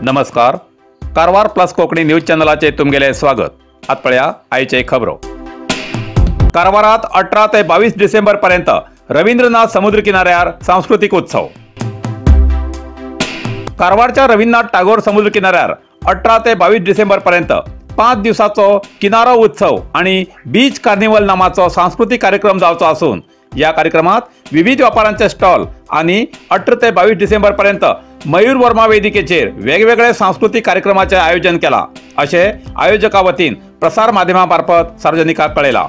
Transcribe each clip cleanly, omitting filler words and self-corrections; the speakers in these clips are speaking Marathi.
नमस्कार. कारवार प्लस कोकणी न्यूज चॅनलाचे तुमगेले स्वागत. आतपळ्या आयचे खबरो. कारवारात 18 ते 22 डिसेंबर पर्यंत रवींद्रनाथ समुद्र किनाऱ्यार सांस्कृतिक उत्सव. कारवारच्या रवींद्रनाथ टागोर समुद्र किनाऱ्यार 18 ते 22 डिसेंबर पर्यंत 5 दिवसाचो किनारा उत्सव आणि बीच कार्निवल नामाचो सांस्कृतिक कार्यक्रम जावचो असून या कार्यक्रमात विविध व्यापाऱ्यांचे स्टॉल आणि 18 ते 22 डिसेंबर पर्यंत मयूर वर्मा वेदिकेचेर वेगवेगळे सांस्कृतिक कार्यक्रमाचे आयोजन केला असे आयोजका वतीन प्रसार माध्यमांमार्फत सार्वजनिकांक कळयला.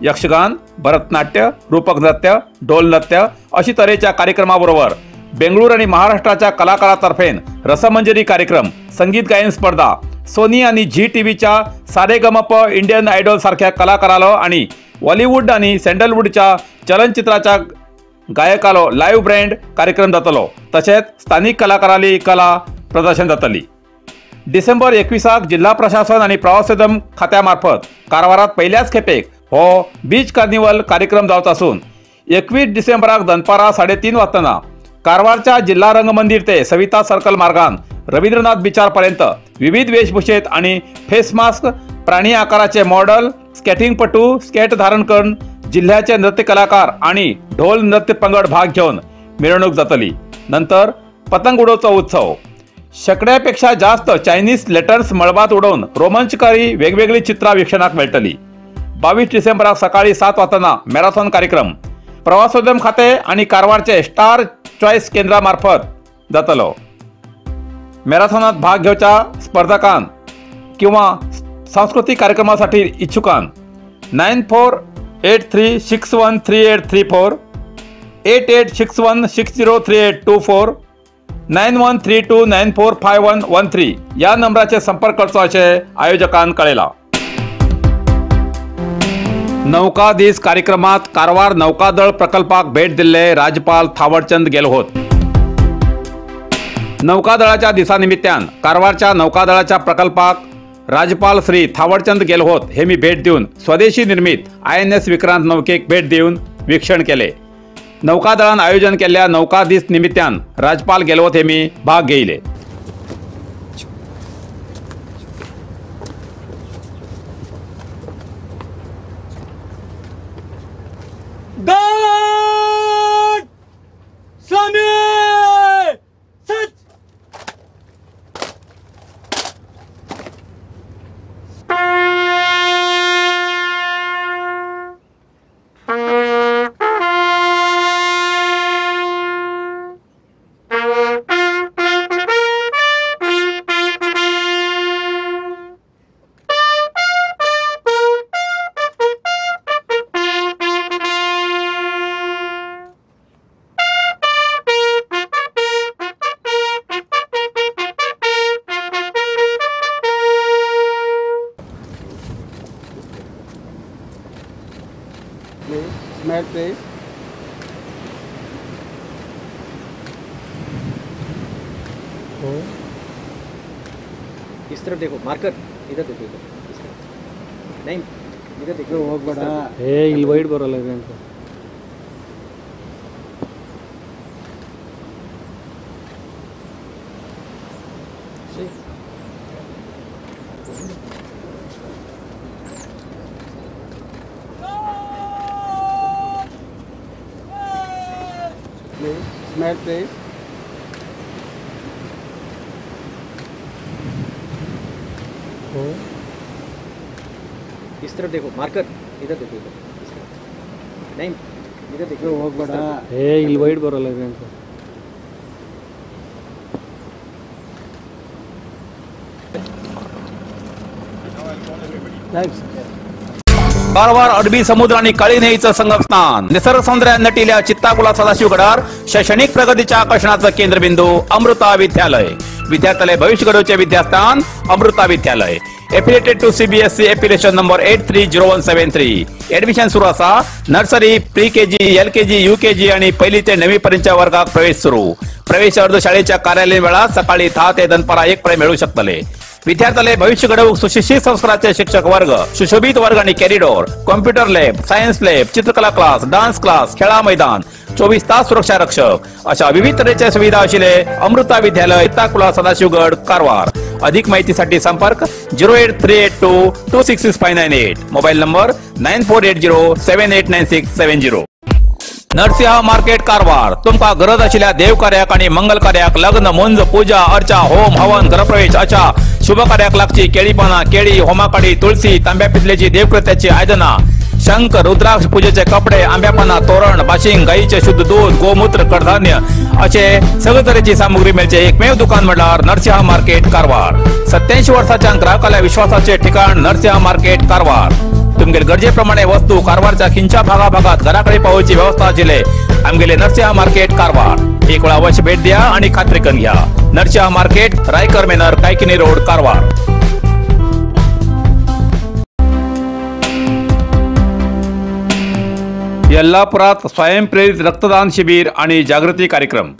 यक्षगान, भरतनाट्य, रूपक नृत्य, ढोल नृत्य अशी तरेच्या कार्यक्रमाबरोबर बेंगळूर आणि महाराष्ट्राच्या कलाकारांतर्फेन रसमंजरी कार्यक्रम, संगीत गायन स्पर्धा, सोनी आणि झी टीव्हीच्या सारेगमप, इंडियन आयडॉल सारख्या कलाकारालो आणि बॉलिवूड आणि सँडलवूडच्या चलनचित्राच्या गायकालो लाईव्ह ब्रँड कार्यक्रम जातलो. तसेच स्थानिक कलाकाराली कला प्रदर्शन जातली. डिसेंबर 21 जिल्हा प्रशासन आणि प्रवासोद्यम खात्यामार्फत कारवारात पहिल्याच खेपेक हो बीच कार्निवल कार्यक्रम जावचो असून 21 डिसेंबराक दनपारा 3:30 वाजता कारवारच्या जिल्हा रंगमंदिर ते सविता सर्कल मार्गान रवींद्रनाथ बीचार पर्यंत विविध वेशभूषेत आणि फेस मास्क, प्राणी आकाराचे मॉडेल, स्केटिंगपटू, स्केट धारण करून जिल्ह्याचे नृत्य कलाकार आणि ढोल नृत्य पंगड भाग घेऊन मिरवणूक जातली. नंतर पतंग उडोवचो उत्सव. शेकड्यापेक्षा जास्त चायनीज लेटर्स मळबात उडवून रोमांचकारी वेगवेगळी चित्रा वीक्षणाक मेळटली. 22 डिसेंबराक सकाळी 7 वाजता मॅरेथॉन कार्यक्रम प्रवासोद्यम खाते आणि कारवारचे स्टार चॉईस केंद्रामार्फत जातलो. मॅरेथॉनात भाग घेवच्या स्पर्धकांक किंवा सांस्कृतिक कार्यक्रमासाठी इच्छुकांक 9483613834, 8861603824, 9132945113 या नंबराचे संपर्क करचो असे आयोजकांन कळयला. नौकादीस कार्यक्रमात कारवार नौकादळ प्रकल्पाक भेट दिल्ले राज्यपाल थावडचंद गेहलोत. नौकादळाच्या दिसानिमित्तान कारवारच्या नौकादळाच्या प्रकल्पाक राज्यपाल श्री थावडचंद गेहलोत हेमी भेट देऊन स्वदेशी निर्मित INS विक्रांत नौकेक भेट देऊन वीक्षण केले. नौकादळान आयोजन केलेल्या नौकादीस निमित्तान राज्यपाल गेहलोत हेमी भाग घेयले. Smell please. इस तरफ देखो, मार्कर इधर देखो, इधर इस तरफ नहीं, इधर देखो. बहुत बड़ा हे इलवाइट बरोला है. Smell please. इस तरफ देखो, मार्कर इधर देखो, इधर इस तरफ नहीं, इधर देखो. बहुत बड़ा हे इलवाइट बरोला है. Thanks. कारवार अरबी समुद्र आणि काळी नदीचं संगमस्थान, निसर्ग सौंदर्यात नटिल्या चित्ताकुला सदाशिवगडार शैक्षणिक प्रगतीच्या आकर्षणाचं केंद्रबिंदू अमृता विद्यालय. विद्यार्थ्यालय भविष्य घडवचे विद्यास्थान Amrita Vidyalaya. Affiliated to CBSE application number 830173. Admission सुरू असा. Nursery, pre KG, LKG, UKG आणि पहिली ते 9वी पर्यंतच्या वर्गात प्रवेश सुरू. प्रवेश अर्ज शाळेच्या कार्यालयीन वेळा सकाळी 10 ते दनपारा 1 पर्यंत मिळू शकतले. विद्यार्थ्याला भविष्य घडवूक सुशिक्षित संस्काराचे शिक्षक वर्ग, सुशोभित वर्ग आणि corridor, computer lab, science lab, चित्रकला क्लास, डान्स क्लास, खेळा मैदान, 24 तास सुरक्षा रक्षक अशा विविध तऱ्हेच्या सुविधा असलेले अमृता विद्यालय, ताकुला, सदाशिवगड, कारवार. अधिक माहितीसाठी संपर्क 08382266598. Mobile number 9480789670. Narasimha market Karwar. तुमका गरज असलेल्या देवकार्याक आणि मंगल कार्याक, लग्न, मुंज, पूजा अर्चा, होम हवन, गृहप्रवेश अशा शुभ कार्याक लागची केळीपाना, केळी, होमाकाडी, तुळशी, तांब्या पितलेची देवकृत्याची आयदना, शंख, रुद्राक्ष पूजेचे कपडे, आंब्यापाना, तोरण, बाशिंग, गाईचे शुद्ध दूध, गोमूत्र, कडधान्य असे सगळे तऱ्हेची सामुग्री मिळते एकमेव दुकान म्हणल्यार नरसिंह मार्केट कारवार. 87 वर्षाच्या ग्राहकाला विश्वासाचे ठिकाण नरसिंह मार्केट कारवार. तुमगे गरजेप्रमाणे वस्तू कारवारच्या खिंच्या भागाभागात घराकडे पावची व्यवस्था आशिल्ले आमगेले नरसिंह मार्केट कारवार. एक वेळा अवश्य भेट द्या आणि खात्री करून घ्या. Narasimha market, Raikar manor, Kaikini road, Karwar. यल्लापुरात स्वयंप्रेरित रक्तदान शिबिर आणि जागृती कार्यक्रम.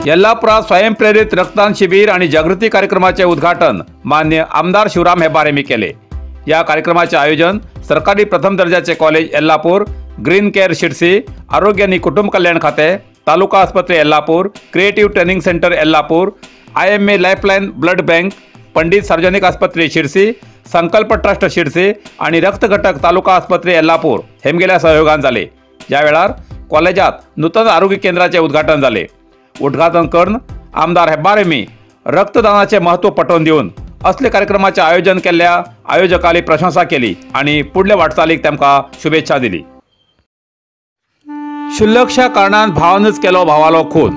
यल्लापुरात स्वयंप्रेरित रक्तदान शिबिर आणि जागृती कार्यक्रमाचे उद्घाटन मान्य आमदार शिवराम हेब्बार यांनी केले. या कार्यक्रमाचे आयोजन सरकारी प्रथम दर्जाचे college Yellapur, green care Sirsi, आरोग्य आणि कुटुंब कल्याण खाते, तालुका आस्पत्रे Yellapur, creative training centre Yellapur, IMA lifeline blood bank, Pandit सार्वजनिक आस्पत्रे शिरसी, संकल्प ट्रस्ट शिरसी आणि रक्त घटक तालुका आस्पत्रे यल्लापूर हेमगेल्या सहयोगान झाले. या वेळार कॉलेजात नूतन आरोग्य केंद्राचे उद्घाटन झाले. उद्घाटन करून आमदार हेब्बार यांनी रक्तदानाचे महत्त्व पटवून देऊन असले कार्यक्रमाचे आयोजन केल्ल्या आयोजकाली प्रशंसा केली आणि पुढल्या वाटचालीक त्यांना शुभेच्छा दिली. क्षुल्लकशा कारणान भावानच केलो भावालो खून.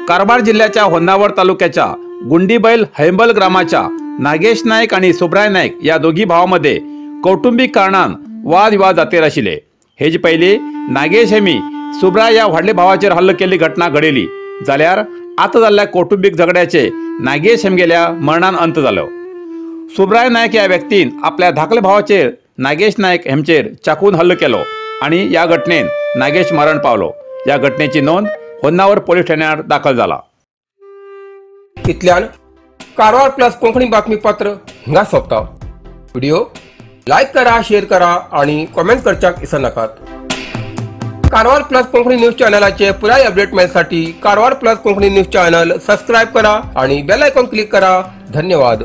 कारवार जिल्ह्याच्या होन्नावर तालुक्याच्या गुंडीबैल हैंबल ग्रामाच्या नागेश नाईक आणि सुब्राय नाईक या दोघी भावांमध्ये कौटुंबिक कारणान वादविवाद जातीर आशिल्ले. हेजी पयली नागेश हेमी सुब्राय या व्हडले भावाचेर हल्लो केल्ली घटना घडिली जाल्यार आता जाल्ल्या कौटुंबिक झगड्याचे नागेश हेमगेल्या मरणान अंत जालो. सुब्राय नाईक या व्यक्तीन आपल्या धाकल्या भावाचेर नागेश नाईक हेमचेर चाकून हल्लो केलो आणि या घटनेन नागेश मरण पावलो. या घटनेची नोंद होन्नावर पोलीस ठाण्यात दाखल झाला. इतल्यान कारवार प्लस कोंकणी बातमीपत्र हिंगा सोंपता. व्हिडिओ लाईक करा, शेअर करा आणि कमेंट करच्याक विसरू नाकात. कारवार प्लस कोंकणी न्यूज चॅनलाचे पुराय अपडेट मिळण्यासाठी Karwar plus Konkani news channel subscribe करा आणि बेल आयकॉन क्लिक करा. धन्यवाद.